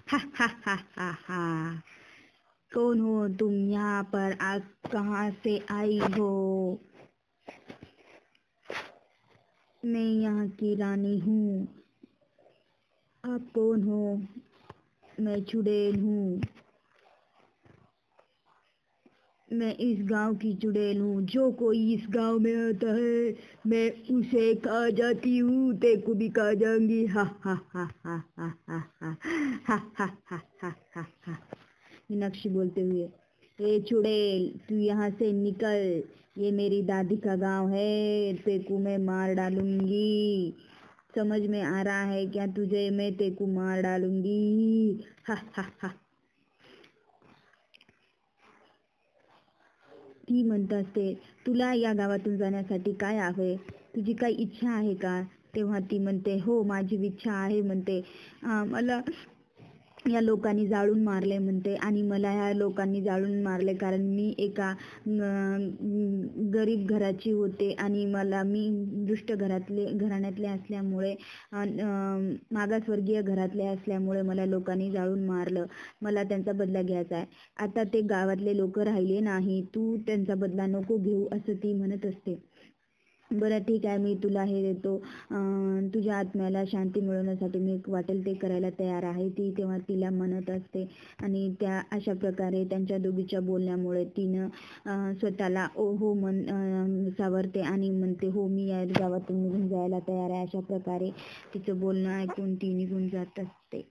हा हा हा हा हा। कौन हो तुम, यहाँ पर कहाँ से आई हो? मैं यहाँ की रानी हूँ। आप कौन हो? मैं चुड़ैल हूँ। मैं इस गांव की चुड़ैल हूँ। जो कोई इस गांव में आता है मैं उसे खा जाती हूँ। तेको भी खा जाऊंगी। हा हा हा हा हा हा हा हा हा हा हा हा हा। मीनाक्षी बोलते हुए, ए चुड़ैल तू यहाँ से निकल, ये मेरी दादी का गांव है। तेको मैं मार डालूंगी। समझ में आ रहा है क्या तुझे? मैं तेको मार डालूंगी। हा हा हा। ती म्हणत असते, तुला या गावातून जाण्यासाठी काय आहे? तुझी काही इच्छा आहे का? तेव्हा ती म्हणते, हो माझी इच्छा आहे म्हणते. मला या लोकांनी जाळून मारले म्हणते आणि मला ह्या लोकांनी जाळून मारले कारण मी एका गरीब घराची होते आणि मी दुष्ट घराण्यातले असल्यामुळे मागासवर्गीय घरातले असल्यामुळे मला लोकांनी जाळून मारलं. मला त्यांचा बदला घ्यायचा आहे. आता ते गावातले लोक राहिले नाही, तू त्यांचा बदला नको घेऊ असं ती म्हणत असते. बरं ठीक आहे, मी तुला हे देतो. तुझ्या आत्म्याला शांती मिळवण्यासाठी मी वाटेल ते करायला तयार आहे. ती तेव्हा तिला म्हणत असते आणि त्या अशा प्रकारे त्यांच्या दोघीच्या बोलण्यामुळे तिनं स्वतःला हो सावरते आणि म्हणते, हो मी या गावातून निघून जायला तयार आहे. अशा प्रकारे तिचं बोलणं ऐकून ती निघून जात असते.